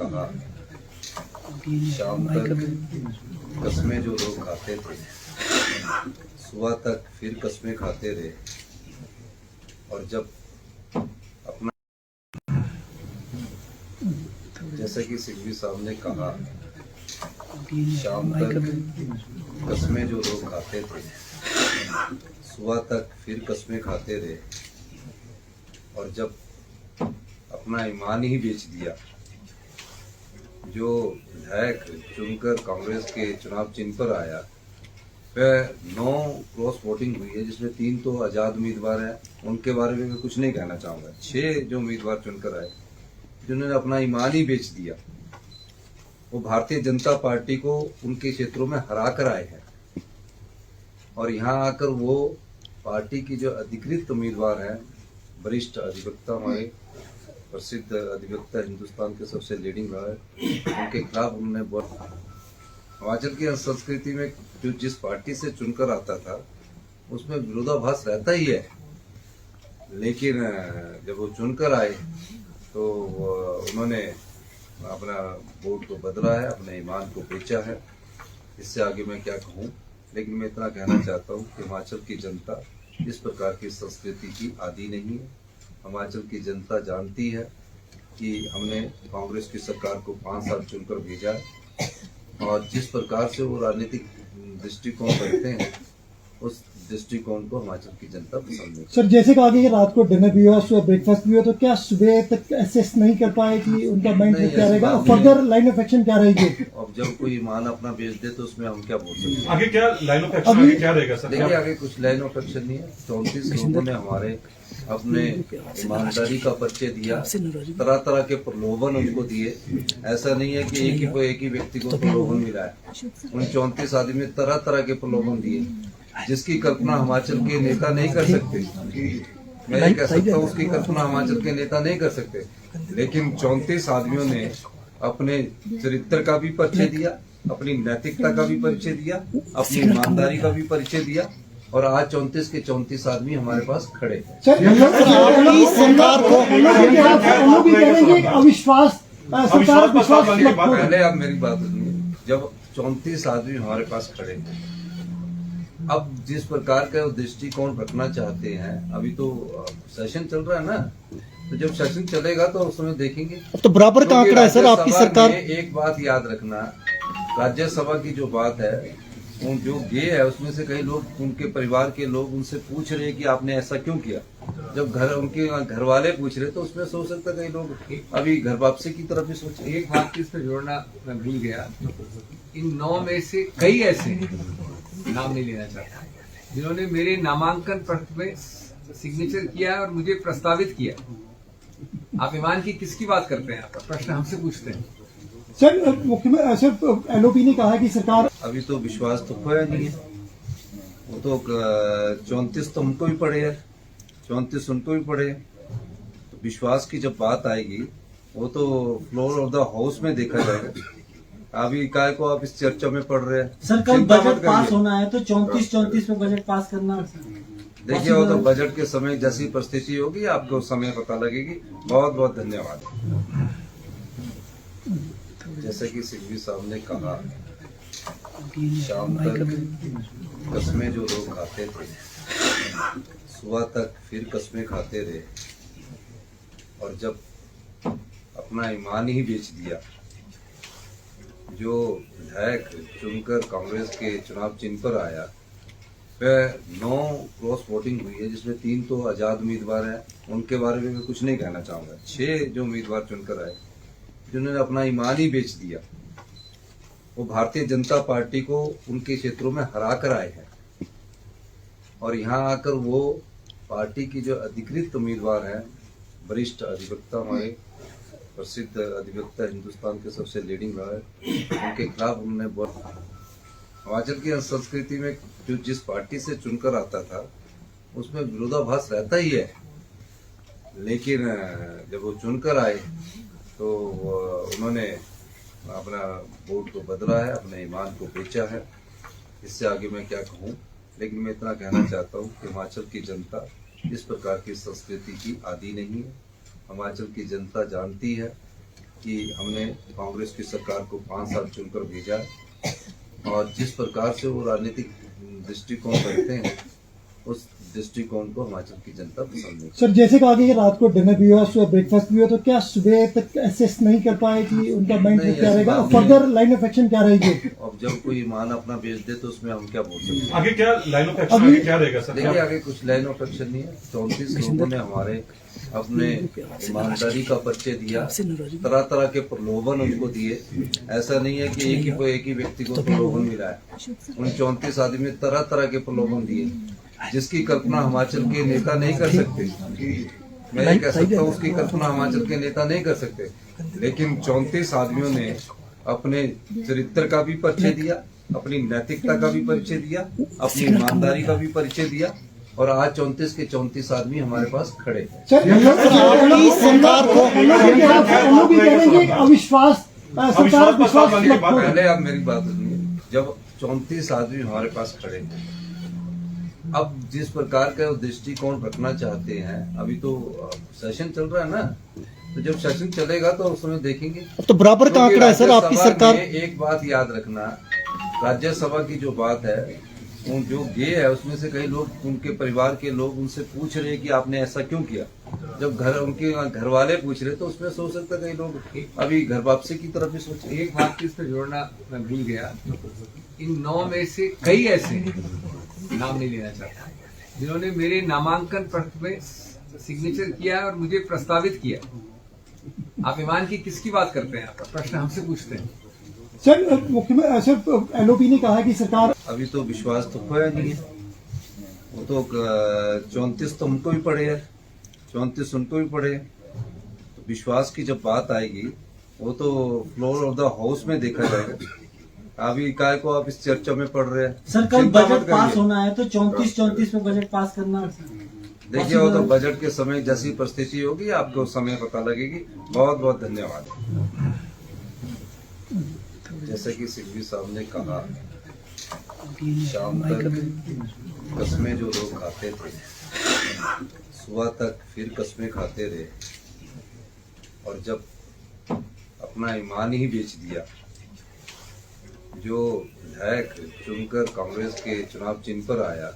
कहा, शाम तक कस्में जो लोग खाते थे, सुबह तक फिर कस्में खाते रहे, और जब अपना, जैसे कि सिद्धि साहब ने कहा, शाम तक कस्में जो लोग खाते थे, सुबह तक फिर कस्में खाते रहे, और जब अपना ईमान ही बेच दिया, जो विधायक चुनकर कांग्रेस के चुनाव चिन्ह पर आया, वह 9 क्रॉस वोटिंग हुई है, जिसमें 3 तो आजाद उम्मीदवार हैं, उनके बारे में मैं कुछ नहीं कहना चाहूँगा। 6 जो उम्मीदवार चुनकर आए, जिन्होंने अपना ईमान ही बेच दिया, वो भारतीय जनता पार्टी को उनके क्षेत्रों में हरा कर आए हैं, और यहाँ आकर वो पार्टी की जो अधिकृत उम्मीदवार हैं, वरिष्ठ अधिवक्ता, हमारे प्रसिद्ध अधिवक्ता, हिंदुस्तान के सबसे लीडिंग लॉयर, उनके खिलाफ उन्होंने बहुत, हिमाचल की संस्कृति में जो जिस पार्टी से चुनकर आता था उसमें विरोधाभास रहता ही है, लेकिन जब वो चुनकर आए तो उन्होंने अपना वोट को बदला है, अपने ईमान को बेचा है। इससे आगे मैं क्या कहूँ, लेकिन मैं इतना कहना चाहता हूँ कि हिमाचल की जनता इस प्रकार की संस्कृति की आदी नहीं है। हिमाचल की जनता जानती है कि हमने कांग्रेस की सरकार को 5 साल चुनकर भेजा है, और जिस प्रकार से वो राजनीतिक दृष्टिकोण रखते हैं, उस दृष्टिकोण को हिमाचल की जनता पसंद नहीं। सर, जैसे कहा कि रात को डिनर भी हुआ, सुबह ब्रेकफास्ट भी हुआ, तो क्या सुबह तक एसेस नहीं कर पाए कि उनका माइंड सेट क्या रहेगा, फर्दर लाइन ऑफ एक्शन क्या रहेगी? अब जब कोई ईमान अपना बेच दे तो उसमें हम क्या बोल सकते हैं? आगे क्या लाइन ऑफ एक्शन, आगे क्या रहेगा सर? देखिए, आगे कुछ लाइन ऑफ एक्शन नहीं है। 34 लोगों ने हमारे अपने ईमानदारी का परिचय दिया, तरह तरह के प्रलोभन उनको दिए। ऐसा नहीं है कि एक ही व्यक्ति को प्रलोभन मिला है। उन 34 आदमी में तरह तरह के प्रलोभन दिए, जिसकी कल्पना हिमाचल के नेता नहीं कर सकते। मैं ये कह सकता हूँ, उसकी कल्पना हिमाचल के नेता नहीं कर सकते, लेकिन 34 आदमियों ने अपने चरित्र का भी परिचय दिया, अपनी नैतिकता का भी परिचय दिया, अपनी ईमानदारी का भी परिचय दिया, और आज 34 के 34 आदमी हमारे पास खड़े हैं। अविश्वास पहले आप मेरी बात सुनिए। जब 34 आदमी हमारे पास खड़े हैं, अब जिस प्रकार का दृष्टिकोण रखना चाहते हैं, अभी तो सेशन चल रहा है ना, तो जब सेशन चलेगा तो उस समय देखेंगे। तो बराबर का आंकड़ा है सर आपकी सरकार। एक बात याद रखना, राज्यसभा की जो बात है, जो गे है उसमें से कई लोग, उनके परिवार के लोग उनसे पूछ रहे हैं कि आपने ऐसा क्यों किया। जब उनके घर वाले पूछ रहे तो उसमें सोच सकता है कई लोग अभी घर वापसी की तरफ भी सोच। एक बात इसमें जोड़ना मैं भूल गया, इन 9 में से कई ऐसे नाम नहीं लेना चाहता जिन्होंने मेरे नामांकन पत्र में सिग्नेचर किया और मुझे प्रस्तावित किया। आप ईमान की किसकी बात करते हैं? आप प्रश्न हमसे पूछते हैं। सर, मुख्यमंत्री सर, एलओपी ने कहा कि सरकार, अभी तो विश्वास तो खोया नहीं है। वो तो 34 तो हमको भी पड़े है, 34 उनको भी पड़े है। तो विश्वास की जब बात आएगी, वो तो फ्लोर ऑफ द हाउस में देखा जाएगा। अभी काय को आप इस चर्चा में पढ़ रहे हैं? सर, कल बजट पास होना है तो 34 में बजट पास करना। देखिए, वो तो बजट के समय जैसी परिस्थिति होगी आपको समय पता लगेगी। बहुत बहुत धन्यवाद। जैसे कि सिद्धि साहब ने कहा, शाम तक कस्में जो लोग खाते थे, सुबह तक फिर कस्में खाते रहे, और जब अपना ईमान ही बेच दिया, जो विधायक चुनकर कांग्रेस के चुनाव चिन्ह पर आया, वह 9 क्रॉस वोटिंग हुई है, जिसमें 3 तो आजाद उम्मीदवार हैं, उनके बारे में मैं कुछ नहीं कहना चाहूँगा। 6 जो उम्मीदवार चुनकर आए, जिन्होंने अपना ईमान ही बेच दिया, वो भारतीय जनता पार्टी को उनके क्षेत्रों में हरा कर आए हैं, और यहाँ आकर वो पार्टी की जो अधिकृत उम्मीदवार हैं, वरिष्ठ अधिवक्ता, हमारे प्रसिद्ध अधिवक्ता, हिंदुस्तान के सबसे लीडिंग लॉयर, उनके खिलाफ उन्होंने बहुत, हिमाचल की संस्कृति में जो जिस पार्टी से चुनकर आता था उसमें विरोधाभास रहता ही है, लेकिन जब वो चुनकर आए तो उन्होंने अपना वोट को बदला है, अपने ईमान को बेचा है। इससे आगे मैं क्या कहूँ, लेकिन मैं इतना कहना चाहता हूँ कि हिमाचल की जनता इस प्रकार की संस्कृति की आदी नहीं है। हिमाचल की जनता जानती है कि हमने कांग्रेस की सरकार को 5 साल चुनकर भेजा और जिस प्रकार से वो राजनीतिक दृष्टिकोण रखते हैं उस दृष्टिकोण को हिमाचल की जनता पसंद नहीं। सर जैसे कहा कि रात को डिनर भी हुआ, सुबह ब्रेकफास्ट भी हुआ, तो क्या सुबह तक असेस नहीं कर पाए कि उनका माइंड नहीं, क्या रहेगा, ऐसी बात फर्दर लाइन ऑफ एक्शन क्या रहेगी? अब जब कोई ईमान अपना बेच दे तो उसमें हम क्या बोल सकते हैं। आगे क्या लाइन ऑफ एक्शन आगे क्या रहेगा सर? देखिए आगे कुछ लाइन ऑफ एक्शन नहीं है। 34 लोगों ने हमारे अपने ईमानदारी का परिचय दिया, तरह तरह के प्रलोभन उनको दिए। ऐसा नहीं है कि एक ही व्यक्ति को प्रलोभन मिला है। उन 34 आदमी ने तरह तरह के प्रलोभन दिए जिसकी कल्पना हिमाचल के नेता नहीं कर सकते। मैं ये कह सकता हूँ उसकी कल्पना हिमाचल के नेता नहीं कर सकते, लेकिन 34 आदमियों ने अपने चरित्र का भी परिचय दिया, अपनी नैतिकता का भी परिचय दिया, अपनी ईमानदारी का भी परिचय दिया और आज 34 के 34 आदमी हमारे पास खड़े हैं। सर आपकी सरकार को भी कह रहे हैं कि अविश्वास सरकार विश्वास पहले आप मेरी बात सुनिए। जब 34 आदमी हमारे पास खड़े हैं, अब जिस प्रकार का वो दृष्टिकोण रखना चाहते हैं, अभी तो सेशन चल रहा है ना, तो जब सेशन चलेगा तो उसमें देखेंगे। तो बराबर का आंकड़ा है सर आपकी सरकार। एक बात याद रखना, राज्यसभा की जो बात है, वो जो गे है उसमें से कई लोग, उनके परिवार के लोग उनसे पूछ रहे हैं कि आपने ऐसा क्यों किया। जब उनके घर वाले पूछ रहे तो उसमें सोच सकता कई लोग अभी घर वापसी की तरफ भी सोच रहे। एक बात इसमें जोड़ना मैं भूल गया, इन 9 में से कई ऐसे नाम नहीं लेना चाहता जिन्होंने मेरे नामांकन पत्र में सिग्नेचर किया और मुझे प्रस्तावित किया। आप ईमान की किसकी बात करते हैं? आपका प्रश्न हमसे पूछते हैं। सर मुख्यमंत्री सर एलओपी ने कहा कि सरकार अभी तो विश्वास तो खोया नहीं है। वो तो 34 तो हमको भी पड़े है, 34 उनको भी पड़े। तो विश्वास की जब बात आएगी वो तो फ्लोर ऑफ द हाउस में देखा जाएगा। अभी काय को आप इस चर्चा में पढ़ रहे हैं। सर कल बजट पास होना है तो 34 में बजट पास करना। देखिए वो तो बजट के समय जैसी परिस्थिति होगी आपको उस समय पता लगेगी। बहुत बहुत धन्यवाद। जैसे कि सिद्धू साहब ने कहा, शाम तक कस्में जो लोग खाते थे, सुबह तक फिर कस्में खाते रहे और जब अपना ईमान ही बेच दिया। जो विधायक चुनकर कांग्रेस के चुनाव चिन्ह पर आया,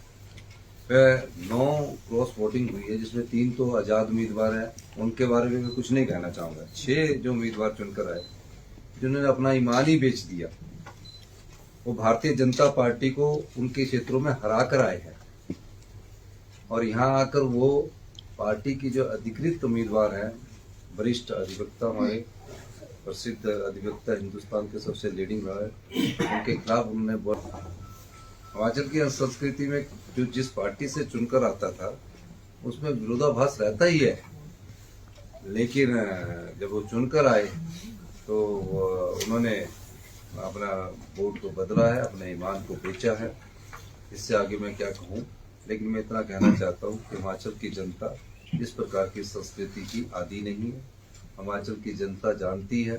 वह 9 क्रॉस वोटिंग हुई है जिसमें 3 तो आजाद उम्मीदवार हैं, उनके बारे में मैं कुछ नहीं कहना चाहूंगा। 6 जो उम्मीदवार चुनकर आए जिन्होंने अपना ईमान ही बेच दिया, वो भारतीय जनता पार्टी को उनके क्षेत्रों में हरा कर आए हैं और यहाँ आकर वो पार्टी की जो अधिकृत उम्मीदवार हैं, वरिष्ठ अधिवक्ता, हमारे प्रसिद्ध अधिवक्ता, हिंदुस्तान के सबसे लीडिंग लॉयर, उनके खिलाफ उन्होंने हिमाचल की संस्कृति में जो जिस पार्टी से चुनकर आता था उसमें विरोधाभास रहता ही है, लेकिन जब वो चुनकर आए तो उन्होंने अपना वोट को बदला है, अपने ईमान को बेचा है। इससे आगे मैं क्या कहूँ, लेकिन मैं इतना कहना चाहता हूँ कि हिमाचल की जनता इस प्रकार की संस्कृति की आदी नहीं है। हिमाचल की जनता जानती है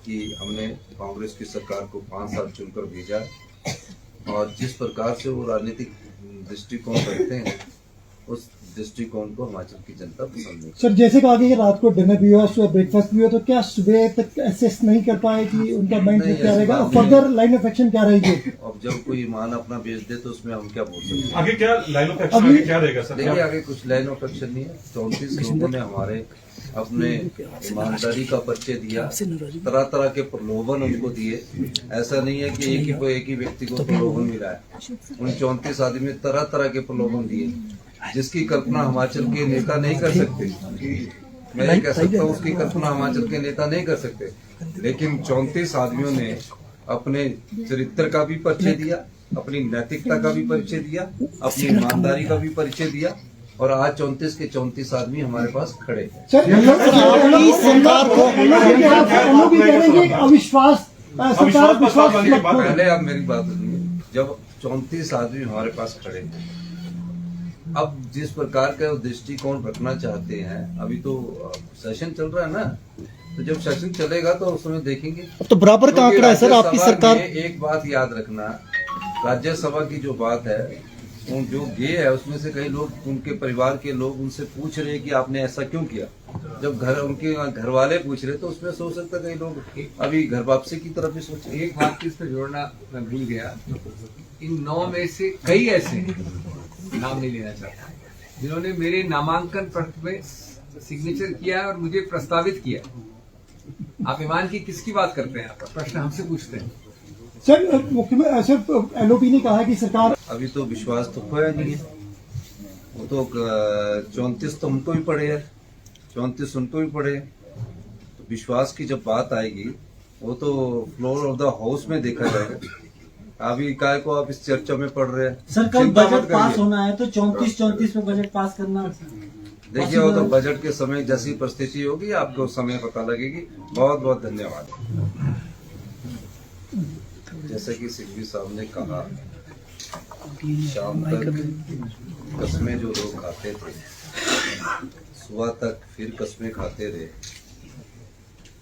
कि हमने कांग्रेस की सरकार को 5 साल चुनकर भेजा और जिस प्रकार से वो राजनीतिक दृष्टिकोण रखते हैं उस दृष्टिकोण को हिमाचल की जनता पसंद नहीं। सर जैसे कहा कि रात को डिनर भी हुआ, सुबह ब्रेकफास्ट भी हुआ, तो क्या सुबह तक असेस नहीं कर पाए कि उनका माइंड क्या रहेगा, फर्दर लाइन ऑफ एक्शन क्या रहेगी? अब जब कोई ईमान अपना बेच दे तो उसमें हम क्या बोल सकते हैं। आगे क्या लाइन ऑफ एक्शन आगे क्या रहेगा सर? देखिए आगे कुछ लाइन ऑफ एक्शन नहीं है। 34 लोगों ने हमारे अपने ईमानदारी का परिचय दिया, तरह तरह के प्रलोभन उनको दिए। ऐसा नहीं है कि एक ही व्यक्ति को प्रलोभन मिला है। उन 34 आदमी ने तरह तरह के प्रलोभन दिए जिसकी कल्पना हिमाचल के नेता नहीं कर सकते। मैं ये कह सकता हूँ उसकी कल्पना हिमाचल के नेता नहीं कर सकते, लेकिन 34 आदमियों ने अपने चरित्र का भी परिचय दिया, अपनी नैतिकता का भी परिचय दिया, अपनी ईमानदारी का भी परिचय दिया और आज 34 के 34 आदमी हमारे पास खड़े हैं। सर आपकी सरकार को भी कह रहे हैं कि अविश्वास सरकार विश्वास पहले आप मेरी बात सुनिए। जब 34 आदमी हमारे पास खड़े हैं, अब जिस प्रकार का दृष्टिकोण रखना चाहते हैं, अभी तो सेशन चल रहा है ना, तो जब सेशन चलेगा तो उसमें देखेंगे। तो बराबर का आंकड़ा है सर आपकी सरकार। एक बात याद रखना, राज्यसभा की जो बात है, जो गे है उसमें से कई लोग, उनके परिवार के लोग उनसे पूछ रहे हैं कि आपने ऐसा क्यों किया। जब उनके घर वाले पूछ रहे तो उसमें सोच सकता है कई लोग अभी घर वापसी की तरफ भी सोच रहे। एक बात की इसमें जोड़ना मैं भूल गया, इन 9 में से कई ऐसे नाम नहीं लेना चाहता जिन्होंने मेरे नामांकन पत्र में सिग्नेचर किया और मुझे प्रस्तावित किया। आप ईमान की किसकी बात करते हैं? आप प्रश्न हमसे पूछते हैं। सर मुख्यमंत्री सर एलओपी ने कहा कि सरकार अभी तो विश्वास तो खोया नहीं है। वो तो 34 तो हमको भी पड़े है, 34 उनको भी पड़े। तो विश्वास की जब बात आएगी वो तो फ्लोर ऑफ द हाउस में देखा जाएगा। अभी काय को आप इस चर्चा में पढ़ रहे हैं। सर कल चिंता मत बजट पास करिए। होना है तो 34 में बजट पास करना। देखिए वो तो बजट के समय जैसी परिस्थिति होगी आपको उस समय पता लगेगी। बहुत बहुत धन्यवाद। जैसे कि सिद्धि साहब ने कहा, शाम तक कस्में जो लोग खाते थे, सुबह तक फिर कस्में खाते रहे,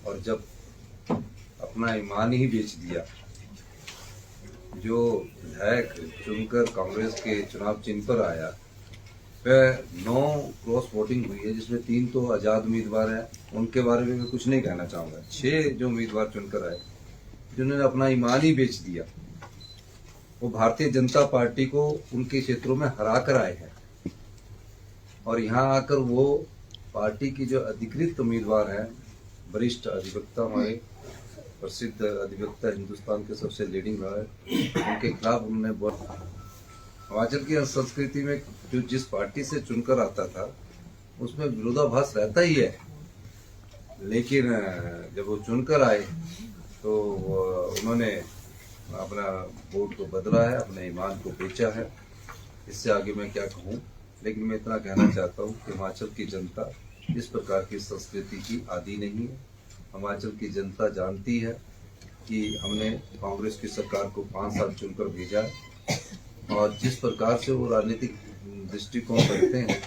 और जब अपना ईमान ही बेच दिया, जो विधायक चुनकर कांग्रेस के चुनाव चिन्ह पर आया, वह 9 क्रॉस वोटिंग हुई है, जिसमें 3 तो आजाद उम्मीदवार हैं। उनके बारे में मैं कुछ नहीं कहना चाहूंगा। 6 जो उम्मीदवार चुनकर आए जिन्होंने अपना ईमान ही बेच दिया, वो भारतीय जनता पार्टी को उनके क्षेत्रों में हरा कर आए हैं। और यहाँ आकर वो पार्टी की जो अधिकृत उम्मीदवार हैं, वरिष्ठ अधिवक्ता, हमारे प्रसिद्ध अधिवक्ता, हिंदुस्तान के सबसे लीडिंग लॉयर, उनके खिलाफ उन्होंने बहुत। हिमाचल की संस्कृति में जो जिस पार्टी से चुनकर आता था उसमें विरोधाभास रहता ही है, लेकिन जब वो चुनकर आए तो उन्होंने अपना वोट को बदला है, अपने ईमान को बेचा है। इससे आगे मैं क्या कहूँ, लेकिन मैं इतना कहना चाहता हूँ कि हिमाचल की जनता इस प्रकार की संस्कृति की आदी नहीं है। हिमाचल की जनता जानती है कि हमने कांग्रेस की सरकार को 5 साल चुनकर भेजा है, और जिस प्रकार से वो राजनीतिक दृष्टिकोण रखते हैं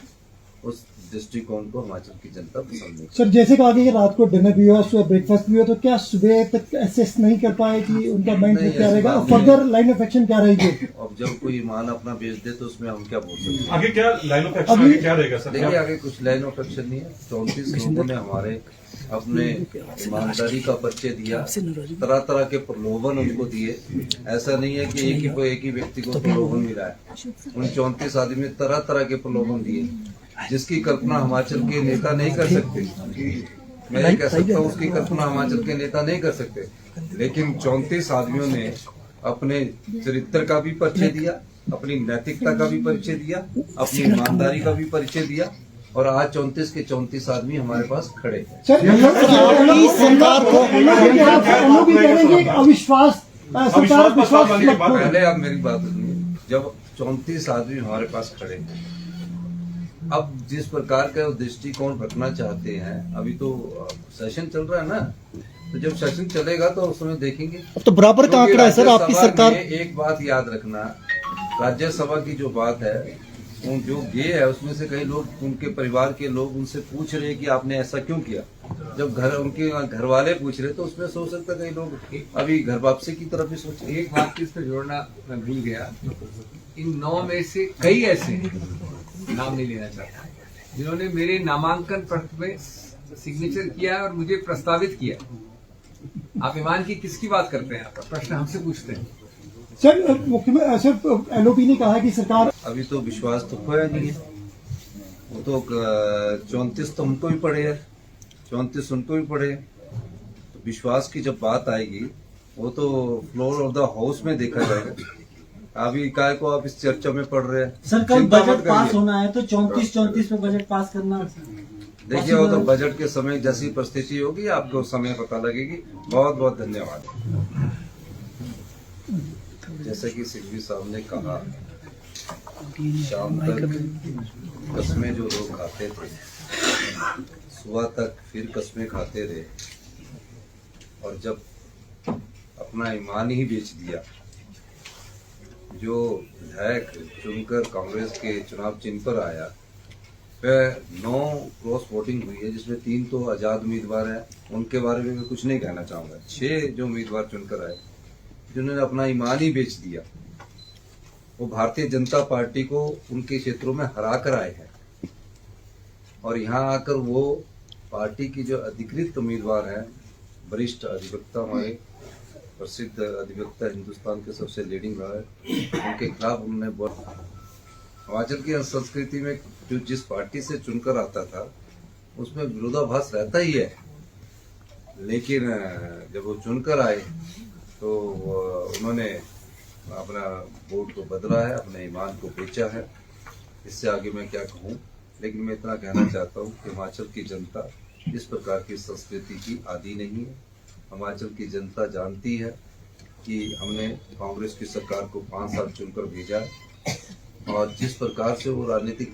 उस दृष्टिकोण को हिमाचल की जनता पसंद नहीं। सर जैसे कहा कि रात को डिनर भी हुआ, सुबह ब्रेकफास्ट भी हुआ, तो क्या सुबह तक एसेस नहीं कर पाए कि उनका माइंड नहीं, क्या रहेगा, ऐसी बात फर्दर लाइन ऑफ एक्शन क्या रहेगी? अब जब कोई ईमान अपना बेच दे तो उसमें हम क्या बोल सकते हैं? आगे क्या लाइन ऑफ एक्शन आगे क्या रहेगा सर? देखिए आगे कुछ लाइन ऑफ एक्शन नहीं है। 34 लोगों ने हमारे अपने ईमानदारी का परिचय दिया, तरह तरह के प्रलोभन उनको दिए। ऐसा नहीं है कि एक ही व्यक्ति को प्रलोभन मिला है। उन 34 आदमी ने तरह तरह के प्रलोभन दिए, जिसकी कल्पना हिमाचल के नेता नहीं कर सकते। मैं ये कह सकता हूँ उसकी कल्पना हिमाचल के नेता नहीं कर सकते, लेकिन 34 आदमियों ने अपने चरित्र का भी परिचय दिया, अपनी नैतिकता का भी परिचय दिया, अपनी ईमानदारी का भी परिचय दिया, और आज 34 के 34 आदमी हमारे पास खड़े हैं। सर आपकी सरकार को एलओपी कह रहे हैं कि अविश्वास सरकार विश्वास मत करो। पहले आप मेरी बात सुनिए। जब 34 आदमी हमारे पास खड़े हैं, अब जिस प्रकार का वो दृष्टिकोण रखना चाहते हैं, अभी तो सेशन चल रहा है ना, तो जब सेशन चलेगा तो उस समय देखेंगे। अब तो बराबर का आंकड़ा है सर आपकी सरकार। एक बात याद रखना, राज्यसभा की जो बात है, वो जो गे है उसमें से कई लोग, उनके परिवार के लोग उनसे पूछ रहे हैं कि आपने ऐसा क्यों किया। जब उनके घर वाले पूछ रहे तो उसमें सोच सकता है कई लोग अभी घर वापसी की तरफ भी सोच रहे। एक बात की इसमें जोड़ना मैं भूल गया, इन 9 में से कई ऐसे नाम नहीं लेना चाहता जिन्होंने मेरे नामांकन पत्र में सिग्नेचर किया और मुझे प्रस्तावित किया। आप ईमान की किसकी बात करते हैं? आप प्रश्न हमसे पूछते हैं। सर मुख्यमंत्री सर एलओपी ने कहा कि सरकार अभी तो विश्वास तो खोया नहीं है। वो तो 34 तो हमको भी पड़े है, 34 उनको भी पड़े। तो विश्वास की जब बात आएगी वो तो फ्लोर ऑफ द हाउस में देखा जाएगा। अभी काय को आप इस चर्चा में पढ़ रहे हैं। सर कल चिंता मत बजट पास करिए। होना है तो 34 में बजट पास करना। देखिए वो तो बजट के समय जैसी परिस्थिति होगी आपको उस समय पता लगेगी। बहुत बहुत धन्यवाद। जैसे कि सिद्धि साहब ने कहा, शाम तक कस्में जो लोग खाते थे, सुबह तक फिर कस्में खाते रहे, और जब अपना ईमान ही बेच दिया, जो विधायक चुनकर कांग्रेस के चुनाव चिन्ह पर आया, वह 9 क्रॉस वोटिंग हुई है, जिसमें 3 तो आजाद उम्मीदवार हैं। उनके बारे में मैं कुछ नहीं कहना चाहूंगा। 6 जो उम्मीदवार चुनकर आए जिन्होंने अपना ईमान ही बेच दिया, वो भारतीय जनता पार्टी को उनके क्षेत्रों में हरा कर आए हैं और यहाँ आकर वो पार्टी की जो अधिकृत उम्मीदवार हैं, वरिष्ठ अधिवक्ता, हमारे प्रसिद्ध अधिवक्ता, हिंदुस्तान के सबसे लीडिंग लॉयर, उनके खिलाफ उन्होंने बहुत हिमाचल की संस्कृति में जो जिस पार्टी से चुनकर आता था उसमें विरोधाभास रहता ही है, लेकिन जब वो चुनकर आए तो उन्होंने अपना वोट को बदला है, अपने ईमान को बेचा है। इससे आगे मैं क्या कहूँ, लेकिन मैं इतना कहना चाहता हूँ कि हिमाचल की जनता इस प्रकार की संस्कृति की आदी नहीं है। हिमाचल की जनता जानती है कि हमने कांग्रेस की सरकार को 5 साल चुनकर भेजा है और जिस प्रकार से वो राजनीतिक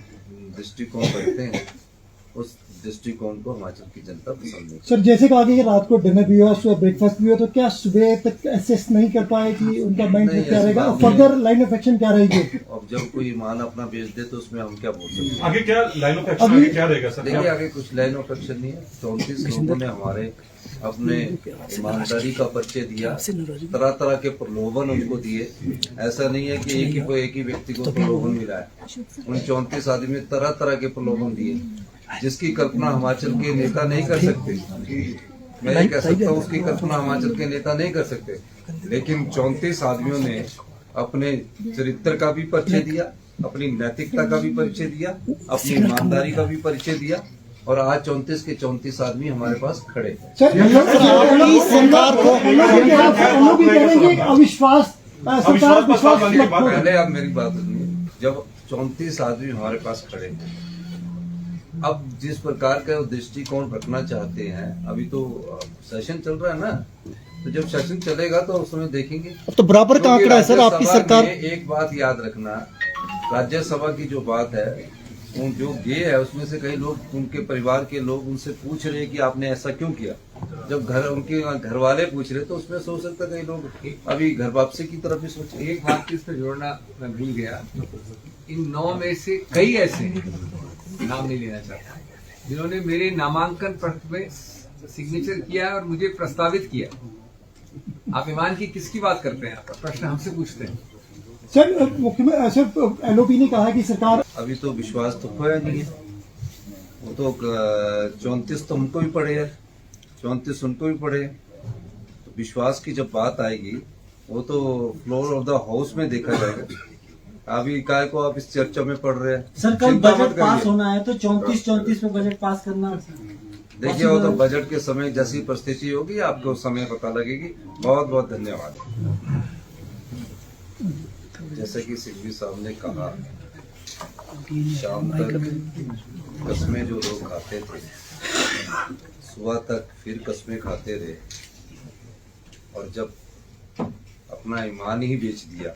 दृष्टिकोण रखते हैं उस दृष्टिकोण को हिमाचल की जनता पसंद नहीं। सर, जैसे कहा कि रात को डिनर भी हुआ, सुबह ब्रेकफास्ट भी हुआ, तो क्या सुबह तक असेस नहीं कर पाए कि उनका माइंड नहीं, क्या ऐसी रहेगा, बात फर्दर लाइन ऑफ एक्शन क्या रहेगी? अब जब कोई ईमान अपना बेच दे तो उसमें हम क्या बोल सकते हैं। आगे क्या लाइन ऑफ एक्शन आगे क्या रहेगा सर? देखिए, आगे कुछ लाइन ऑफ एक्शन नहीं है। 34 लोगों ने हमारे अपने ईमानदारी का परिचय दिया, तरह तरह के प्रलोभन उनको दिए। ऐसा नहीं है कि एक ही व्यक्ति को प्रलोभन मिला है। उन 34 आदमी में तरह तरह के प्रलोभन दिए जिसकी कल्पना हिमाचल के नेता नहीं कर सकते। मैं ये कह सकता हूँ उसकी कल्पना हिमाचल के नेता नहीं कर सकते, लेकिन 34 आदमियों ने अपने चरित्र का भी परिचय दिया, अपनी नैतिकता का भी परिचय दिया, अपनी ईमानदारी का भी परिचय दिया और आज 34 के 34 आदमी हमारे पास खड़े हैं। सर, आपकी सरकार को अविश्वास सरकार विश्वास वाली बात है। पहले आप मेरी बात सुनिए। जब 34 आदमी हमारे पास खड़े हैं, अब जिस प्रकार का दृष्टिकोण रखना चाहते हैं, अभी तो सेशन चल रहा है ना, तो जब सेशन चलेगा तो उस समय देखेंगे। तो बराबर का आंकड़ा है सर आपकी सरकार। एक बात याद रखना, राज्यसभा की जो बात है, जो गे है उसमें से कई लोग, उनके परिवार के लोग उनसे पूछ रहे कि आपने ऐसा क्यों किया। जब उनके घर वाले पूछ रहे तो उसमें सोच सकता कई लोग अभी घर वापसी की तरफ भी सोच। एक बात इसमें जोड़ना मैं भूल गया, इन 9 में से कई ऐसे, नाम नहीं लेना चाहता, जिन्होंने मेरे नामांकन पत्र में सिग्नेचर किया और मुझे प्रस्तावित किया। आप ईमान की किसकी बात करते हैं? आप प्रश्न हमसे पूछते हैं। सर, मुख्यमंत्री सर एलओपी ने कहा कि सरकार अभी तो विश्वास तो खोया नहीं है। वो तो 34 तो हमको भी पड़े है, 34 उनको भी पड़े। तो विश्वास की जब बात आएगी वो तो फ्लोर ऑफ द हाउस में देखा जाएगा। अभी काय को आप इस चर्चा में पढ़ रहे हैं। सर, कल चिंता मत बजट पास करिए। होना है तो 34 में बजट पास करना। देखिए, वो तो बजट के समय जैसी परिस्थिति होगी आपको उस समय पता लगेगी। बहुत बहुत धन्यवाद। जैसे कि सिंघवी साहब ने कहा, शाम तक कस्में जो लोग खाते थे, सुबह तक फिर कस्में खाते रहे और जब अपना ईमान ही बेच दिया,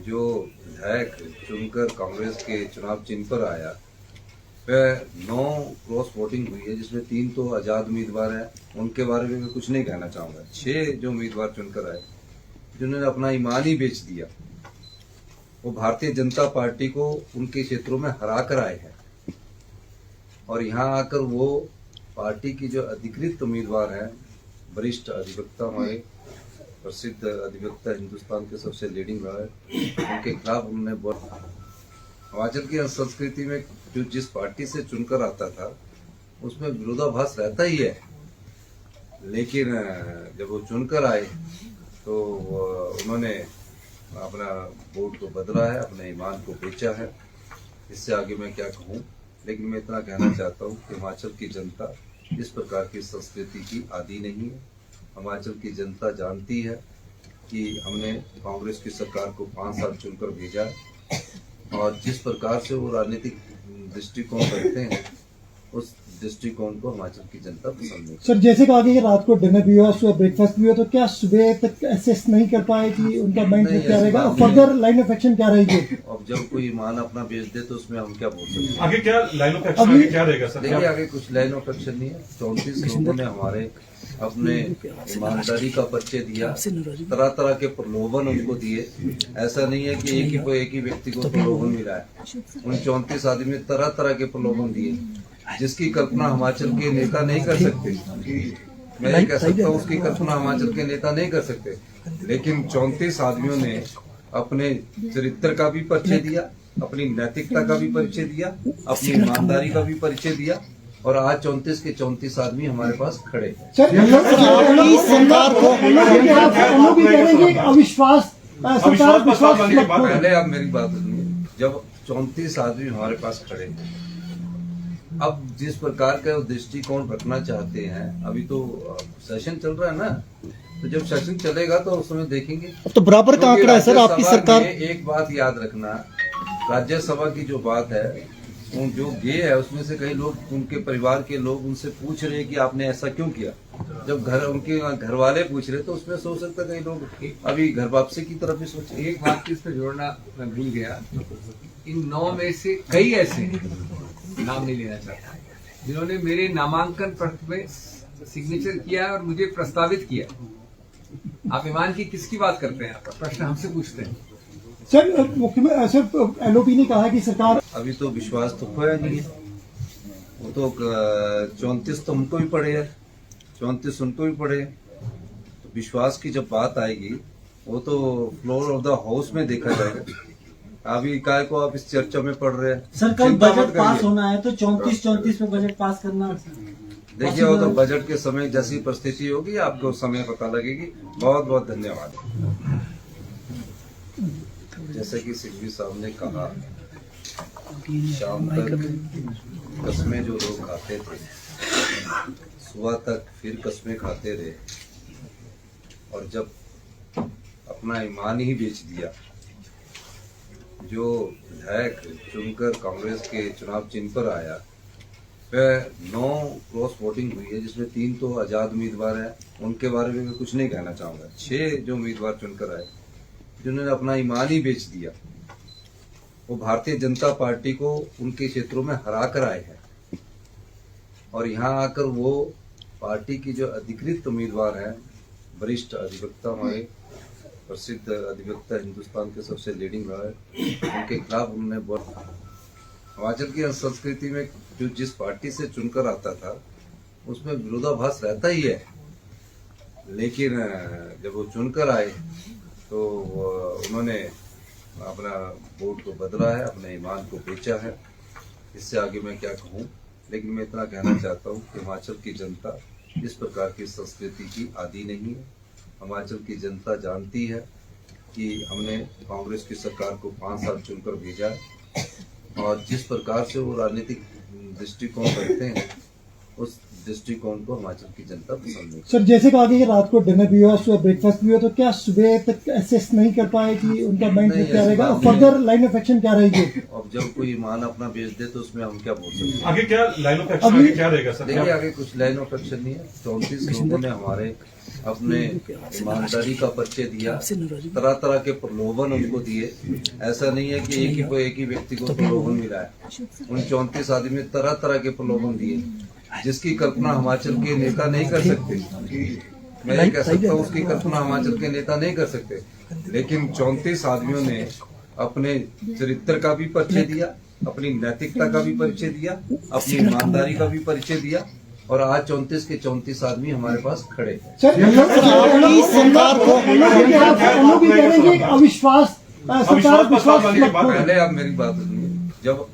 जो विधायक चुनकर कांग्रेस के चुनाव चिन्ह पर आया, वह 9 क्रॉस वोटिंग हुई है, जिसमें 3 तो आजाद उम्मीदवार हैं, उनके बारे में मैं कुछ नहीं कहना चाहूंगा। 6 जो उम्मीदवार चुनकर आए, जिन्होंने अपना ईमान ही बेच दिया, वो भारतीय जनता पार्टी को उनके क्षेत्रों में हरा कर आए हैं और यहाँ आकर वो पार्टी की जो अधिकृत उम्मीदवार हैं, वरिष्ठ अधिवक्ता, हमारे प्रसिद्ध अधिवक्ता, हिंदुस्तान के सबसे लीडिंग लॉयर, उनके खिलाफ उन्होंने बहुत हिमाचल की संस्कृति में जो जिस पार्टी से चुनकर आता था उसमें विरोधाभास रहता ही है, लेकिन जब वो चुनकर आए तो उन्होंने अपना वोट को बदला है, अपने ईमान को बेचा है। इससे आगे मैं क्या कहूँ, लेकिन मैं इतना कहना चाहता हूँ कि हिमाचल की जनता इस प्रकार की संस्कृति की आदी नहीं है। हिमाचल की जनता जानती है कि हमने कांग्रेस की सरकार को 5 साल चुनकर भेजा है और जिस प्रकार से वो राजनीतिक दृष्टिकोण रखते हैं उस दृष्टिकोण को हिमाचल की जनता पसंद नहीं। सर, जैसे कहा कि रात को डिनर भी हुआ, सुबह ब्रेकफास्ट भी हुआ, तो क्या सुबह तक असेस नहीं कर पाए कि उनका माइंड नहीं, क्या ऐसी रहेगा, बात फर्दर लाइन ऑफ एक्शन क्या रहेगी? अब जब कोई ईमान अपना बेच दे तो उसमें हम क्या बोल सकते हैं। आगे क्या लाइन ऑफ एक्शन आगे क्या रहेगा सर? देखिए, आगे कुछ लाइन ऑफ एक्शन नहीं है। 34 लोगों ने हमारे अपने ईमानदारी का परिचय दिया, तरह तरह के प्रलोभन उनको दिए। ऐसा नहीं है कि एक ही व्यक्ति को प्रलोभन मिला है। उन 34 आदमी में तरह तरह के प्रलोभन दिए जिसकी कल्पना हिमाचल के नेता नहीं कर सकते। मैं ये कह सकता हूँ उसकी कल्पना हिमाचल के नेता नहीं कर सकते, लेकिन 34 आदमियों ने अपने चरित्र का भी परिचय दिया, अपनी नैतिकता का भी परिचय दिया, अपनी ईमानदारी का भी परिचय दिया, और आज 34 के 34 आदमी हमारे पास खड़े हैं। सर आपकी सरकार को हम भी कह रहे हैं कि अविश्वास सरकार विश्वास पहले आप मेरी बात सुनिए, जब 34 आदमी हमारे पास खड़े हैं, अब जिस प्रकार का वो दृष्टिकोण रखना चाहते हैं, अभी तो सेशन चल रहा है ना, तो जब सेशन चलेगा तो उस समय देखेंगे। तो बराबर का आंकड़ा है सर आपकी सरकार। एक बात याद रखना, राज्यसभा की जो बात है, वो जो गे है उसमें से कई लोग, उनके परिवार के लोग उनसे पूछ रहे हैं कि आपने ऐसा क्यों किया। जब उनके घर वाले पूछ रहे तो उसमें सोच सकता कई लोग अभी घर वापसी की तरफ भी सोचे। एक बात इसमें जोड़ना मैं भूल गया, इन 9 में से कई ऐसे नाम नहीं लेना चाहता जिन्होंने मेरे नामांकन पत्र में सिग्नेचर किया और मुझे प्रस्तावित किया। आप ईमान की किसकी बात करते हैं? आपका प्रश्न हमसे पूछते हैं। सर मुख्यमंत्री सर एलओपी ने कहा कि सरकार अभी तो विश्वास तो खोया नहीं है, वो तो 34 तो हमको भी पड़े है, 34 उनको भी पड़े। तो विश्वास की जब बात आएगी वो तो फ्लोर ऑफ द हाउस में देखा जाएगा। अभी काय को आप इस चर्चा में पढ़ रहे हैं। सर कल चिंता मत बजट पास करिए। होना है तो 34 में बजट पास करना। देखिए वो तो बजट के समय जैसी परिस्थिति होगी आपको उस समय पता लगेगी। बहुत बहुत धन्यवाद। जैसे कि सिद्धि साहब ने कहा, शाम तक कस्में जो लोग खाते थे, सुबह तक फिर कस्में खाते रहे, और जब अपना ईमान ही बेच दिया, जो विधायक चुनकर कांग्रेस के चुनाव चिन्ह पर आया, वह 9 क्रॉस वोटिंग हुई है, जिसमें 3 तो आजाद उम्मीदवार हैं, उनके बारे में मैं कुछ नहीं कहना चाहूंगा। 6 जो उम्मीदवार चुनकर आए, जिन्होंने अपना ईमान ही बेच दिया, वो भारतीय जनता पार्टी को उनके क्षेत्रों में हरा कर आए हैं, और यहाँ आकर वो पार्टी की जो अधिकृत उम्मीदवार हैं, वरिष्ठ अधिवक्ता, हमारे प्रसिद्ध अधिवक्ता, हिंदुस्तान के सबसे लीडिंग लॉयर, उनके खिलाफ उन्होंने बोला। हिमाचल की संस्कृति में जो जिस पार्टी से चुनकर आता था उसमें विरोधाभास रहता ही है, लेकिन जब वो चुनकर आए तो उन्होंने अपना वोट को बदला है, अपने ईमान को बेचा है। इससे आगे मैं क्या कहूँ, लेकिन मैं इतना कहना चाहता हूँ कि हिमाचल की जनता इस प्रकार की संस्कृति की आदी नहीं है। हिमाचल की जनता जानती है कि हमने कांग्रेस की सरकार को 5 साल चुनकर भेजा है, और जिस प्रकार से वो राजनीतिक दृष्टिकोण रखते हैं, उस दृष्टिकोण को हिमाचल की जनता पसंद नहीं। सर जैसे कहा कि रात को डिनर भी हुआ, सुबह ब्रेकफास्ट भी हुआ, तो क्या सुबह तक एसेस नहीं कर पाए कि उनका माइंड नहीं, क्या ऐसी रहेगा, बात फर्दर लाइन ऑफ एक्शन क्या रहेगी? अब जब कोई ईमान अपना बेच दे तो उसमें हम क्या बोल सकते हैं? आगे क्या लाइन ऑफ एक्शन आगे क्या रहेगा सर? देखिए आगे कुछ लाइन ऑफ एक्शन नहीं है। 34 लोगों ने हमारे अपने ईमानदारी का परिचय दिया, तरह तरह के प्रलोभन उनको दिए। ऐसा नहीं है कि एक ही व्यक्ति को प्रलोभन मिला है, उन 34 आदमी में तरह तरह के प्रलोभन दिए, जिसकी कल्पना हिमाचल के नेता नहीं कर सकते। मैं ये कह सकता हूँ उसकी कल्पना हिमाचल के नेता नहीं कर सकते, लेकिन 34 आदमियों ने अपने चरित्र का भी परिचय दिया, अपनी नैतिकता का भी परिचय दिया, अपनी ईमानदारी का भी परिचय दिया, और आज 34 के 34 आदमी हमारे पास खड़े हैं। सर आपकी सरकार को हम भी कह रहे हैं कि अविश्वास सरकार विश्वास पहले आप मेरी बात सुनिए, जब